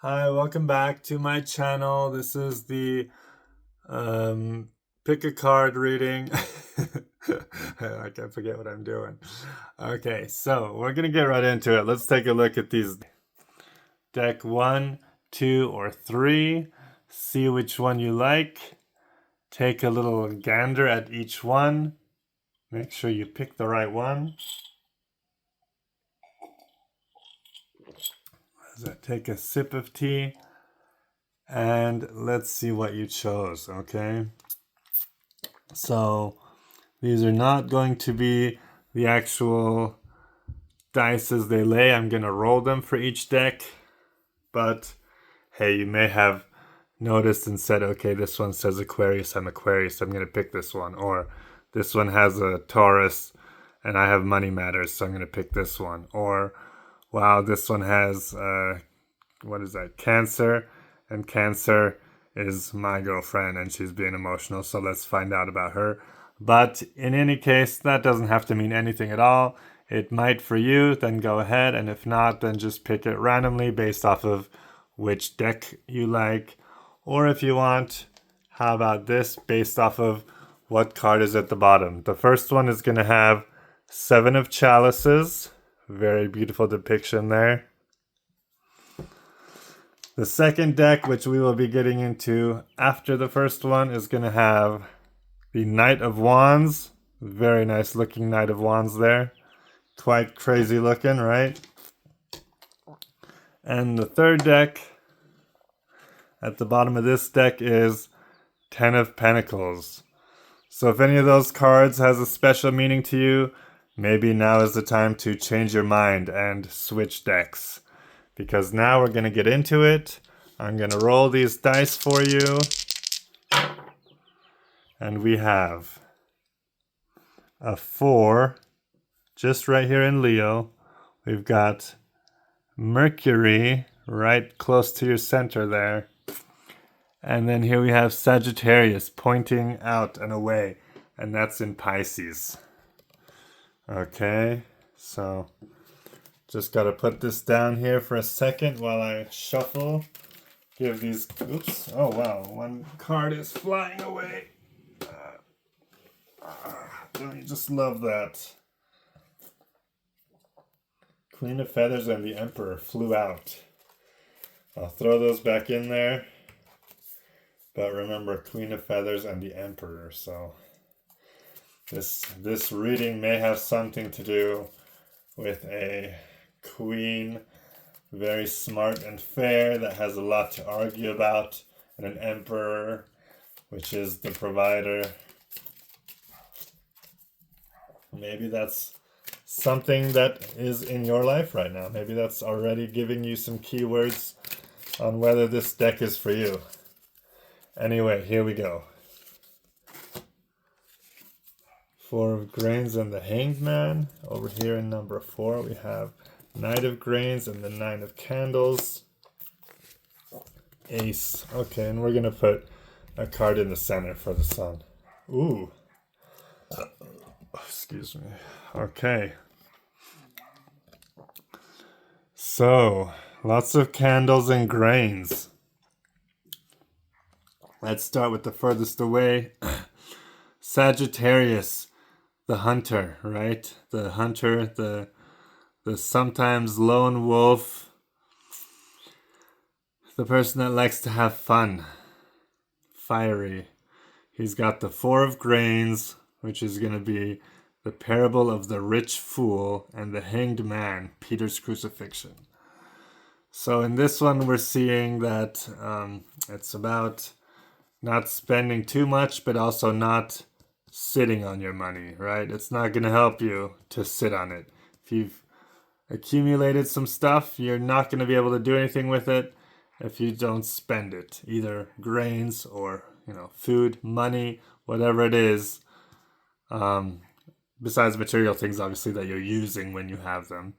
Hi, welcome back to my channel. This is the pick a card reading. I can't forget what I'm doing. Okay, so we're gonna get right into it. Let's take a look at these. Deck 1, 2, or 3. See which one you like. Take a little gander at each one. Make sure you pick the right one. Take a sip of tea. And let's see what you chose, okay? So these are not going to be the actual dice as they lay. I'm going to roll them for each deck. But hey, you may have noticed and said, okay, this one says Aquarius, I'm Aquarius, I'm going to pick this one. Or this one has a Taurus and I have Money Matters, so I'm going to pick this one. Or wow, this one has, what is that, Cancer, and Cancer is my girlfriend and she's being emotional, so let's find out about her. But in any case, that doesn't have to mean anything at all. It might for you, then go ahead, and if not, then just pick it randomly based off of which deck you like. Or if you want, how about this, based off of what card is at the bottom. The first one is going to have 7 of Chalices. Very beautiful depiction there. The second deck, which we will be getting into after the first one, is going to have the Knight of Wands. Very nice looking Knight of Wands there. Quite crazy looking, right? And the third deck, at the bottom of this deck, is 10 of Pentacles. So if any of those cards has a special meaning to you, maybe now is the time to change your mind and switch decks. Because now we're going to get into it. I'm going to roll these dice for you. And we have a 4, just right here in Leo. We've got Mercury right close to your center there. And then here we have Sagittarius pointing out and away. And that's in Pisces. Okay, so just got to put this down here for a second while I shuffle. Give these, oops, oh wow, one card is flying away. Don't you just love that? Queen of Feathers and the Emperor flew out. I'll throw those back in there. But remember, Queen of Feathers and the Emperor, so this reading may have something to do with a queen, very smart and fair, that has a lot to argue about, and an emperor, which is the provider. Maybe that's something that is in your life right now. Maybe that's already giving you some keywords on whether this deck is for you. Anyway, here we go. 4 of Grains and the Hanged Man. Over here in number 4 we have Knight of Grains and the 9 of Candles. Ace. Okay, and we're going to put a card in the center for the sun. Ooh. Excuse me. Okay. So, lots of candles and grains. Let's start with the furthest away. Sagittarius, the hunter, right? The hunter, the sometimes lone wolf, the person that likes to have fun, fiery. He's got the 4 of Grains, which is going to be the parable of the rich fool, and the hanged man, Peter's crucifixion. So in this one, we're seeing that it's about not spending too much, but also not sitting on your money, right? It's not going to help you to sit on it. If you've accumulated some stuff, you're not going to be able to do anything with it if you don't spend it, either grains or food, money, whatever it is, besides material things obviously that you're using when you have them.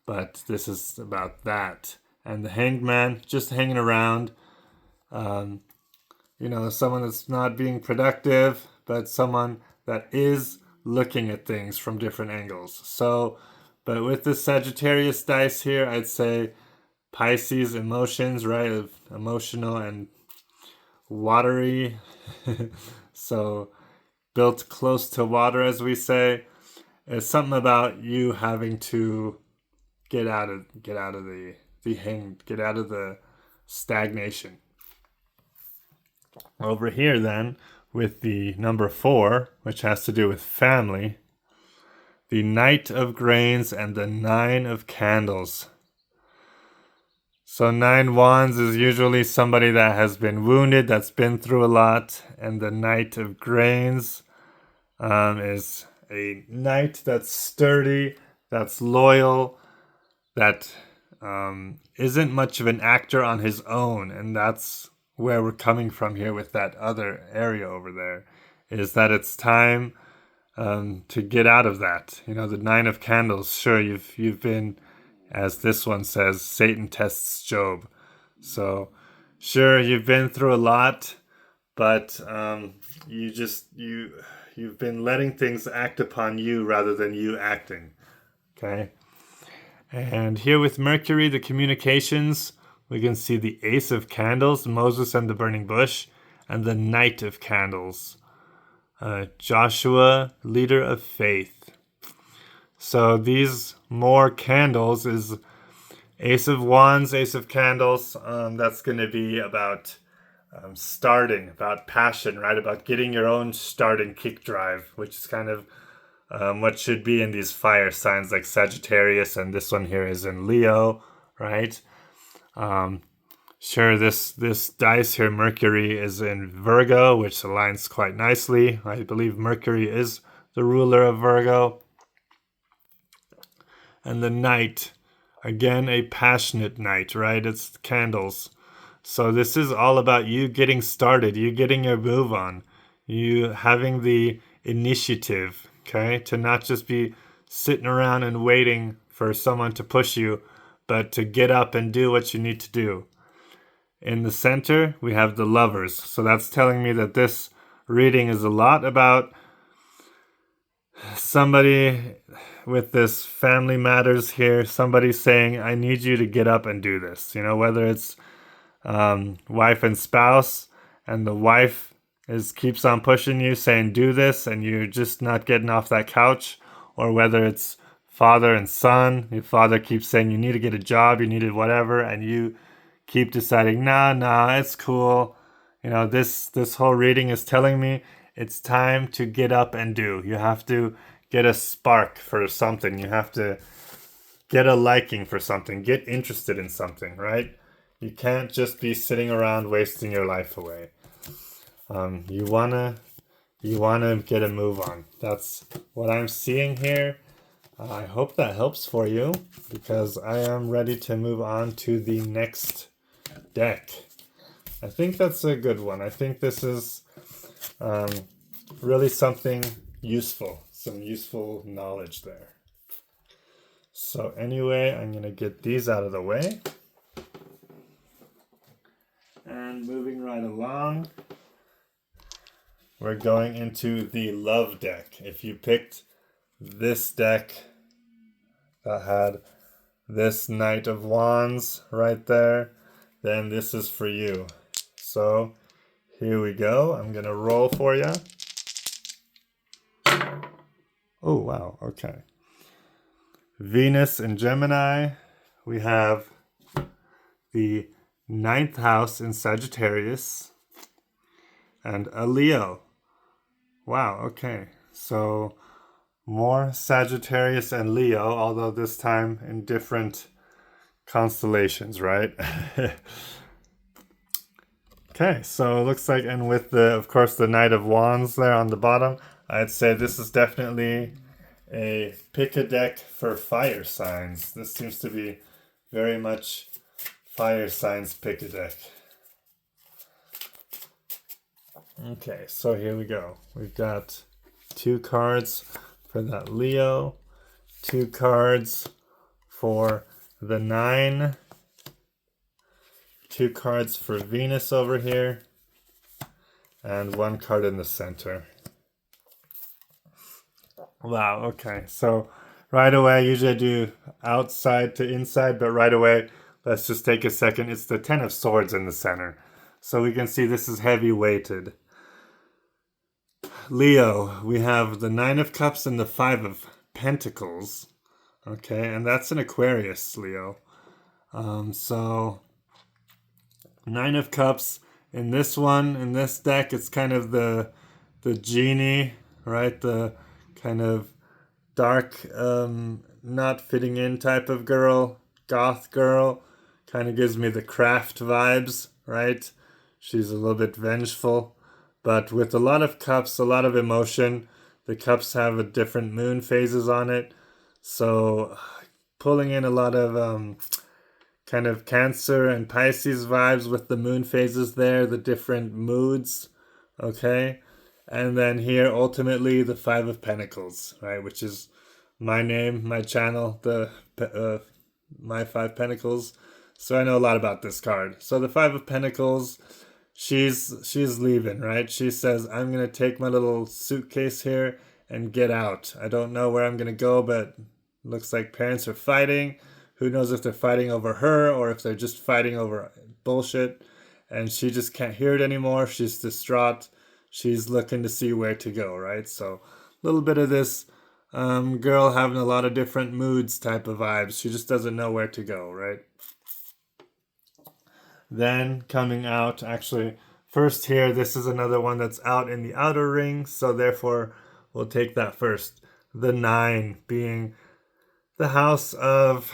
But this is about that. And the Hanged Man, just hanging around, someone that's not being productive, but someone that is looking at things from different angles. So, but with the Sagittarius dice here, I'd say Pisces emotions, right? Emotional and watery. So built close to water, as we say. It's something about you having to get out of the stagnation. Over here then, with the number 4, which has to do with family, the Knight of Grains and the 9 of Candles. So 9 Wands is usually somebody that has been wounded, that's been through a lot, and the Knight of Grains is a knight that's sturdy, that's loyal, that isn't much of an actor on his own, and that's where we're coming from here with that other area over there, is that it's time to get out of that. You know, the 9 of Candles, sure, you've been, as this one says, Satan tests Job. So, sure, you've been through a lot, but you've been letting things act upon you rather than you acting. Okay? And here with Mercury, the communications, we can see the Ace of Candles, Moses and the burning bush, and the Knight of Candles, Joshua, leader of faith. So these more candles is Ace of Wands, Ace of Candles. That's going to be about starting, about passion, right? About getting your own starting kick drive, which is kind of what should be in these fire signs like Sagittarius, and this one here is in Leo, right? Sure, this dice here, Mercury, is in Virgo, which aligns quite nicely. I believe Mercury is the ruler of Virgo. And the Knight, again, a passionate knight, right? It's candles. So this is all about you getting started, you getting your move on, you having the initiative, okay? To not just be sitting around and waiting for someone to push you, but to get up and do what you need to do. In the center, we have the Lovers. So that's telling me that this reading is a lot about somebody with this family matters here, somebody saying, I need you to get up and do this. You know, whether it's wife and spouse, and the wife keeps on pushing you, saying, do this, and you're just not getting off that couch, or whether it's father and son, your father keeps saying, you need to get a job, you need whatever, and you keep deciding, nah, it's cool. You know, this whole reading is telling me it's time to get up and do. You have to get a spark for something. You have to get a liking for something. Get interested in something, right? You can't just be sitting around wasting your life away. You wanna get a move on. That's what I'm seeing here. I hope that helps for you, because I am ready to move on to the next deck. I think that's a good one. I think this is really something useful, some useful knowledge there. So anyway, I'm going to get these out of the way. And moving right along, we're going into the love deck. If you picked this deck that had this Knight of Wands right there, then this is for you. So here we go. I'm going to roll for you. Oh, wow. Okay. Venus in Gemini. We have the 9th house in Sagittarius. And a Leo. Wow. Okay. So more Sagittarius and Leo, although this time in different constellations, right? Okay, so it looks like, and with of course, the Knight of Wands there on the bottom, I'd say this is definitely a pick a deck for fire signs. This seems to be very much fire signs pick a deck. Okay, so here we go. We've got 2 cards for that Leo, 2 cards for the 9, 2 cards for Venus over here, and 1 card in the center. Wow, okay. So right away, usually I do outside to inside, but right away let's just take a second. It's the Ten of Swords in the center. So we can see this is heavy weighted. Leo, we have the Nine of Cups and the Five of Pentacles. Okay, and that's an Aquarius, Leo. So Nine of Cups in this one, in this deck, it's kind of the genie, right? The kind of dark, not fitting in type of girl, goth girl. Kind of gives me the Craft vibes, right? She's a little bit vengeful, but with a lot of cups, a lot of emotion. The cups have a different moon phases on it, so pulling in a lot of kind of Cancer and Pisces vibes with the moon phases there, the different moods, okay? And then here, ultimately, the Five of Pentacles, right? Which is my name, my channel, my Five Pentacles. So I know a lot about this card. So the Five of Pentacles, she's leaving, right? She says, I'm going to take my little suitcase here and get out. I don't know where I'm going to go, but looks like parents are fighting. Who knows if they're fighting over her or if they're just fighting over bullshit. And she just can't hear it anymore. She's distraught. She's looking to see where to go, right? So a little bit of this girl having a lot of different moods type of vibes. She just doesn't know where to go, right? Then coming out, actually, first here, this is another one that's out in the outer ring. So therefore, we'll take that first. The 9 being the house of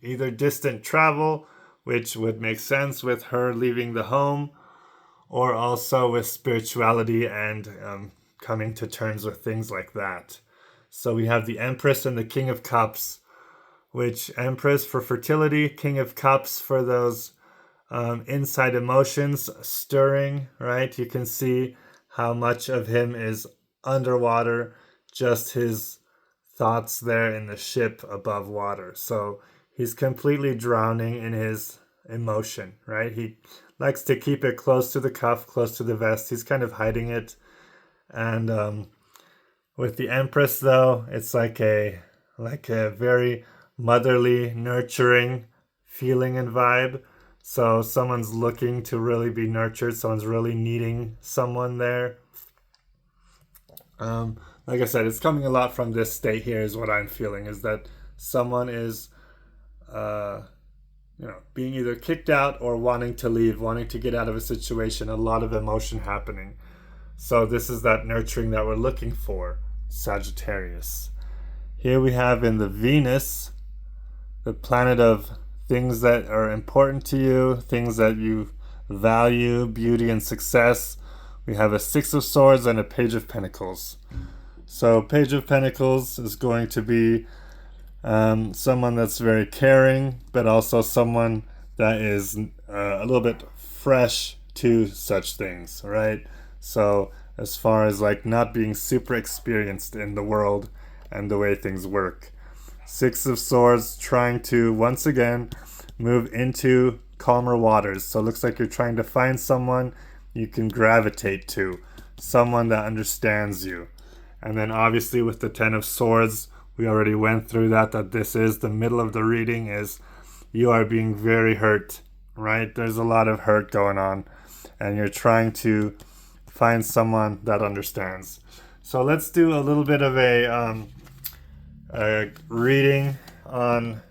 either distant travel, which would make sense with her leaving the home, or also with spirituality and coming to terms with things like that. So we have the Empress and the King of Cups, which Empress for fertility, King of Cups for those inside emotions stirring, right? You can see how much of him is underwater, just his thoughts there in the ship above water. So he's completely drowning in his emotion, right? He likes to keep it close to the cuff, close to the vest. He's kind of hiding it. And with the Empress, though, it's like a very motherly, nurturing feeling and vibe. So someone's looking to really be nurtured. Someone's really needing someone there. Like I said, it's coming a lot from this state here is what I'm feeling, is that someone is being either kicked out or wanting to leave, wanting to get out of a situation, a lot of emotion happening. So this is that nurturing that we're looking for, Sagittarius. Here we have in the Venus, the planet of things that are important to you, things that you value, beauty and success. We have a Six of Swords and a Page of Pentacles. So Page of Pentacles is going to be someone that's very caring, but also someone that is a little bit fresh to such things, right? So as far as like not being super experienced in the world and the way things work. Six of Swords trying to, once again, move into calmer waters. So it looks like you're trying to find someone you can gravitate to, someone that understands you. And then obviously with the Ten of Swords, we already went through that this is the middle of the reading, is you are being very hurt, right? There's a lot of hurt going on, and you're trying to find someone that understands. So let's do a little bit of a reading on,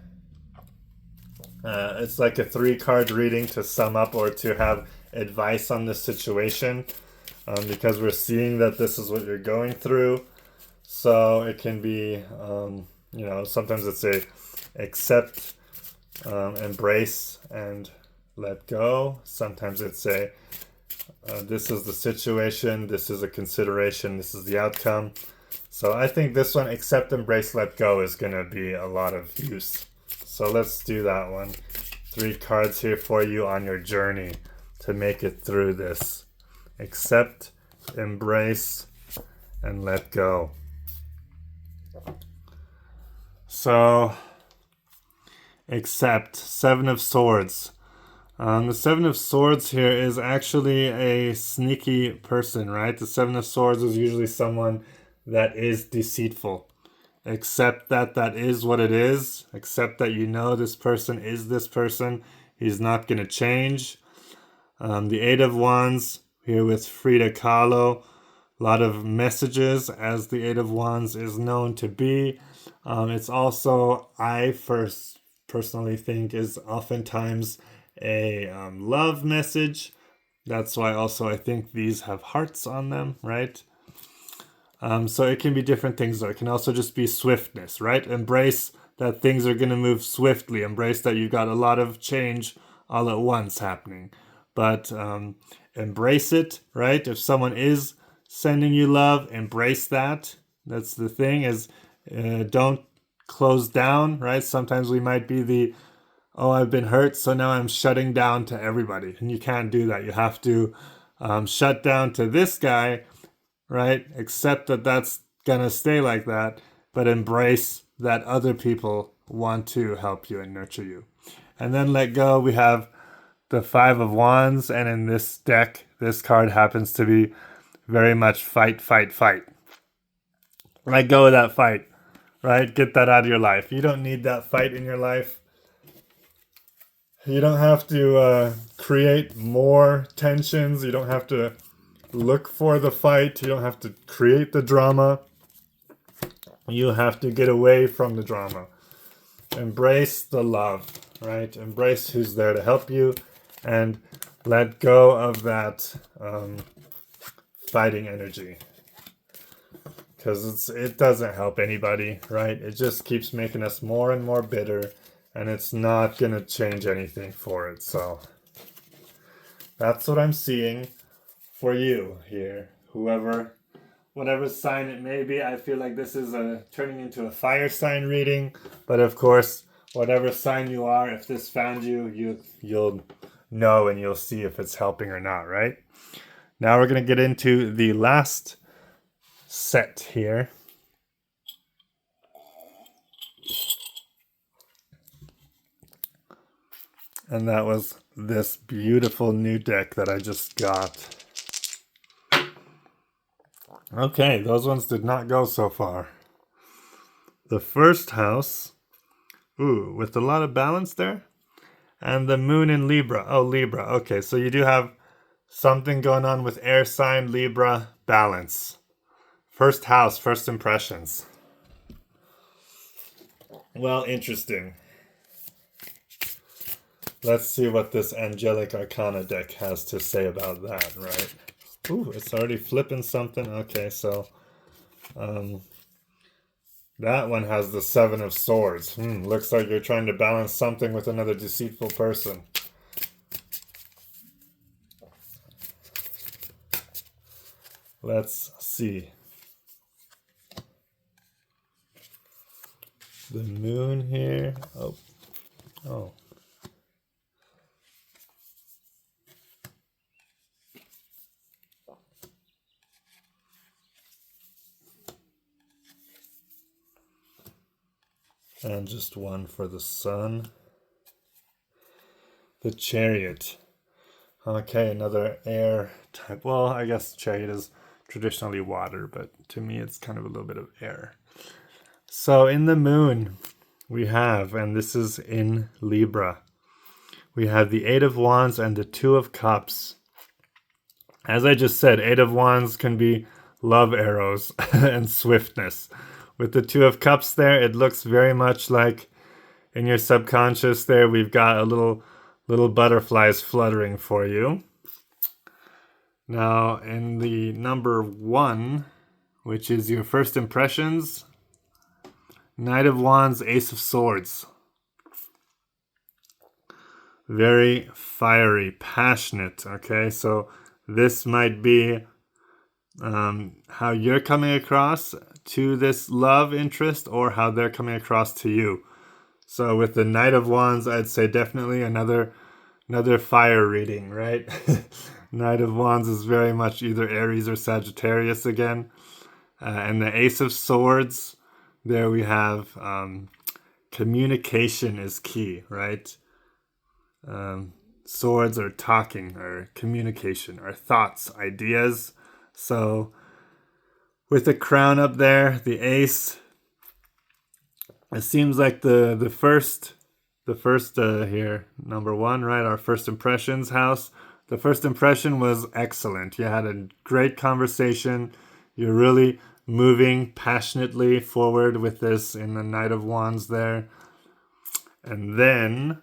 it's like a 3-card reading to sum up or to have advice on this situation, because we're seeing that this is what you're going through. So it can be, sometimes it's a accept, embrace, and let go. Sometimes it's a this is the situation, this is a consideration, this is the outcome. So I think this one, accept, embrace, let go, is going to be a lot of use. So let's do that one. 3 cards here for you on your journey to make it through this. Accept, embrace, and let go. So, accept. 7 of Swords. The 7 of Swords here is actually a sneaky person, right? The 7 of Swords is usually someone that is deceitful. accept that that is what it is. Accept that you know this person is this person. He's not going to change. The Eight of Wands here with Frida Kahlo. A lot of messages, as the Eight of Wands is known to be. It's also, I first personally think, is oftentimes a love message. That's why also I think these have hearts on them, right? So it can be different things, though. It can also just be swiftness, right? Embrace that things are going to move swiftly. Embrace that you've got a lot of change all at once happening. But embrace it, right? If someone is sending you love, embrace that. That's the thing, is don't close down, right? Sometimes we might be the, oh, I've been hurt, so now I'm shutting down to everybody. And you can't do that. You have to shut down to this guy, right? Accept that that's going to stay like that, but embrace that other people want to help you and nurture you. And then let go. We have the Five of Wands, and in this deck, this card happens to be very much fight, fight, fight. Let go of that fight, right? Get that out of your life. You don't need that fight in your life. You don't have to create more tensions. You don't have to look for the fight. You don't have to create the drama. You have to get away from the drama. Embrace the love, right? Embrace who's there to help you, and let go of that fighting energy, because it doesn't help anybody, right? It just keeps making us more and more bitter, and it's not going to change anything for it. So that's what I'm seeing for you here. Whatever sign it may be, I feel like this is turning into a fire sign reading. But of course, whatever sign you are, if this found you, you'll know and you'll see if it's helping or not, right? Now we're going to get into the last set here. And that was this beautiful new deck that I just got. Okay, those ones did not go so far. The first house, with a lot of balance there. And the moon in Libra. Oh, Libra. Okay, so you do have something going on with air sign, Libra, balance. First house, first impressions. Well, interesting. Let's see what this Angelic Arcana deck has to say about that, right? Ooh, it's already flipping something. Okay, so that one has the Seven of Swords. Looks like you're trying to balance something with another deceitful person. Let's see. The moon here. Oh. And just one for the sun. The Chariot. Okay, another air type. Well, I guess Chariot is traditionally water, but to me it's kind of a little bit of air. So in the moon, we have, and this is in Libra, we have the Eight of Wands and the Two of Cups. As I just said, Eight of Wands can be love arrows and swiftness. With the Two of Cups there, it looks very much like in your subconscious there, we've got a little butterflies fluttering for you. Now, in the number 1, which is your first impressions, Knight of Wands, Ace of Swords. Very fiery, passionate, okay? So this might be how you're coming across to this love interest, or how they're coming across to you. So with the Knight of Wands, I'd say definitely another fire reading, right? Knight of Wands is very much either Aries or Sagittarius again. And the Ace of Swords, there we have communication is key, right? Swords are talking, or communication, or thoughts, ideas. So with the crown up there, the ace, it seems like the first here, number one, right? Our first impressions house. The first impression was excellent. You had a great conversation. You're really moving passionately forward with this in the Knight of Wands there. And then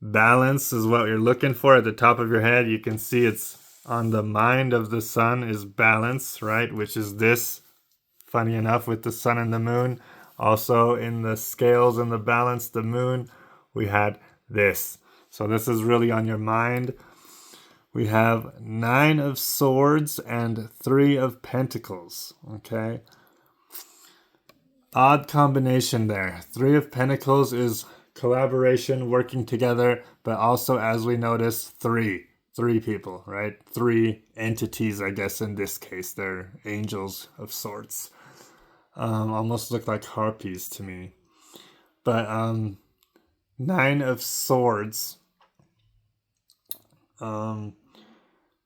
balance is what you're looking for at the top of your head. You can see it's on the mind of the sun is balance, right? Which is this, funny enough, with the sun and the moon. Also in the scales and the balance, the moon, we had this. So this is really on your mind. We have 9 of Swords and 3 of Pentacles, okay? Odd combination there. 3 of Pentacles is collaboration, working together, but also, as we notice, three people, right? 3 entities, I guess, in this case. They're angels of sorts. Almost look like harpies to me. But 9 of Swords. What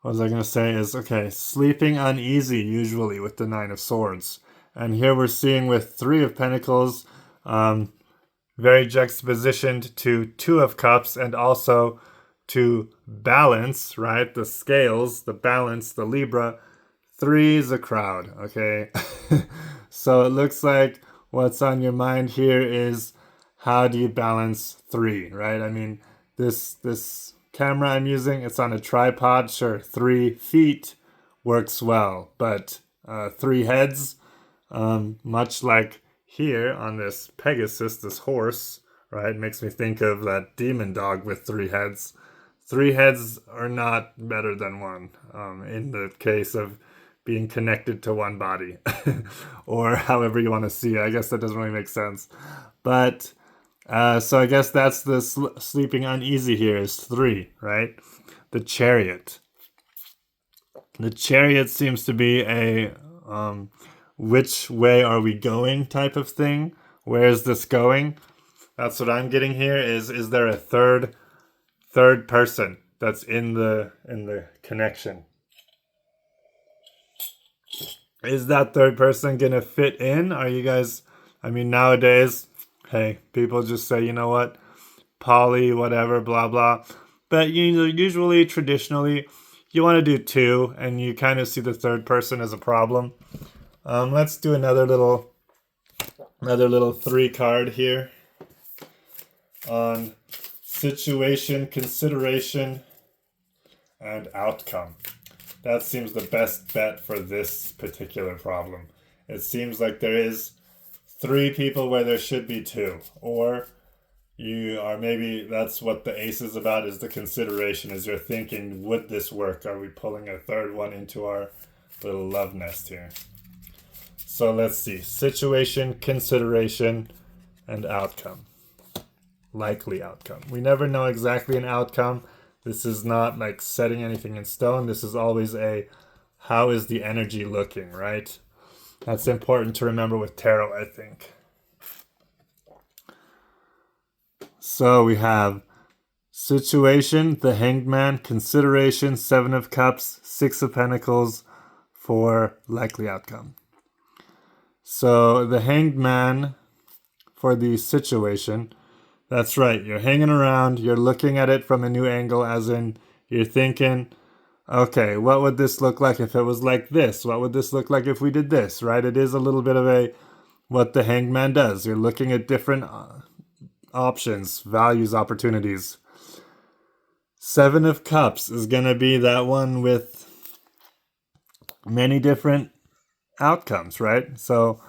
was I going to say is, okay, sleeping uneasy usually with the 9 of Swords. And here we're seeing with 3 of Pentacles, very juxtapositioned to 2 of Cups, and also to balance, right? The scales, the balance, the Libra. 3 is a crowd, okay? So it looks like what's on your mind here is, how do you balance 3, right? I mean, this camera I'm using, it's on a tripod. Sure, 3 feet works well, but 3 heads, much like here on this Pegasus, this horse, right? Makes me think of that demon dog with 3 heads. 3 heads are not better than 1 in the case of being connected to one body, or however you want to see it. I guess that doesn't really make sense. But so I guess that's the sleeping uneasy here is 3, right? The Chariot. The Chariot seems to be a which way are we going type of thing. Where is this going? That's what I'm getting here. Is there a third person that's in the connection? Is that third person gonna fit in? Are you guys? I mean, nowadays, hey, people just say, you know what, poly, whatever, blah blah. But usually, traditionally, you want to do 2, and you kind of see the third person as a problem. Let's do another little 3 card here on situation, consideration, and outcome. That seems the best bet for this particular problem. It seems like there is 3 people where there should be 2, or you are, maybe that's what the ace is about, is the consideration, is you're thinking, would this work? Are we pulling a third one into our little love nest here? So let's see. Situation, consideration, and outcome. Likely outcome. We never know exactly an outcome. This is not like setting anything in stone. This is always a, how is the energy looking, right? That's important to remember with tarot, I think. So we have situation, the Hanged Man, consideration, 7 of Cups, 6 of Pentacles for likely outcome. So the Hanged Man for the situation, that's right, you're hanging around, you're looking at it from a new angle, as in you're thinking, okay, what would this look like if it was like this? What would this look like if we did this, right? It is a little bit of a, what the Hanged Man does. You're looking at different options, values, opportunities. 7 of Cups is going to be that one with many different outcomes, right? So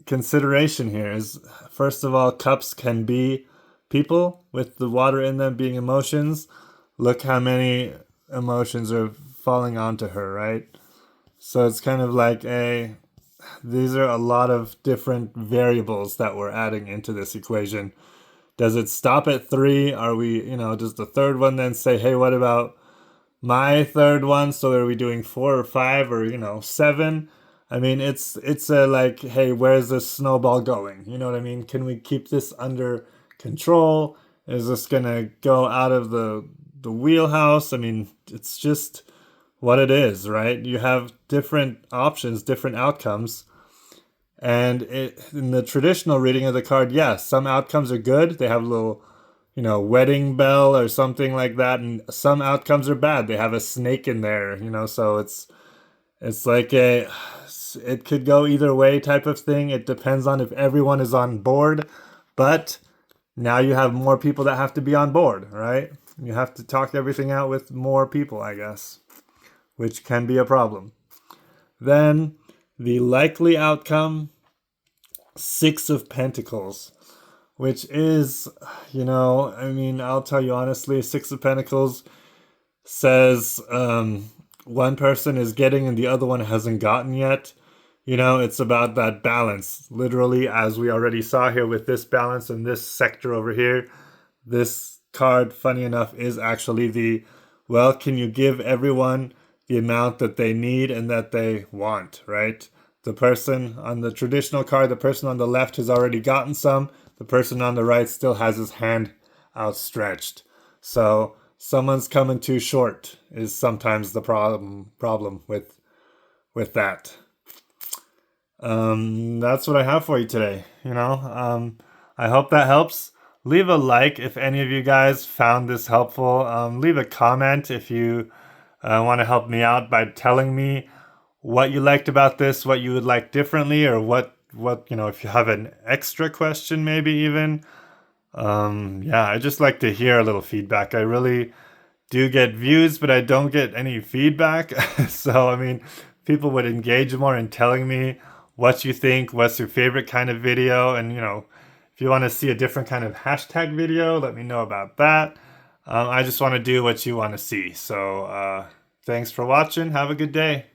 consideration here is, first of all, cups can be people with the water in them being emotions. Look how many emotions are falling onto her, right? So it's kind of like these are a lot of different variables that we're adding into this equation. Does it stop at 3? Are we, does the third one then say, hey, what about my third one? So are we doing 4 or 5 or, 7? I mean, it's a like, hey, where's this snowball going? You know what I mean? Can we keep this under control? Is this gonna go out of the wheelhouse? I mean, it's just what it is, right? You have different options, different outcomes, And in the traditional reading of the card, yes, some outcomes are good. They have a little, wedding bell or something like that, and some outcomes are bad. They have a snake in there, so it's like it could go either way type of thing. It depends on if everyone is on board, but now you have more people that have to be on board, right? You have to talk everything out with more people, I guess, which can be a problem. Then the likely outcome, Six of Pentacles, which is, I'll tell you honestly, Six of Pentacles says one person is getting and the other one hasn't gotten yet. It's about that balance. Literally, as we already saw here with this balance in this sector over here, this card, funny enough, is actually can you give everyone the amount that they need and that they want, right? The person on the traditional card, the person on the left has already gotten some. The person on the right still has his hand outstretched. So someone's coming too short is sometimes the problem with that. That's what I have for you today. I hope that helps. Leave a like if any of you guys found this helpful. Leave a comment if you want to help me out by telling me what you liked about this, what you would like differently, or what if you have an extra question, maybe even. I just like to hear a little feedback. I really do get views, but I don't get any feedback. So, people would engage more in telling me what you think, what's your favorite kind of video, and if you want to see a different kind of hashtag video, let me know about that. I just want to do what you want to see. So, thanks for watching. Have a good day.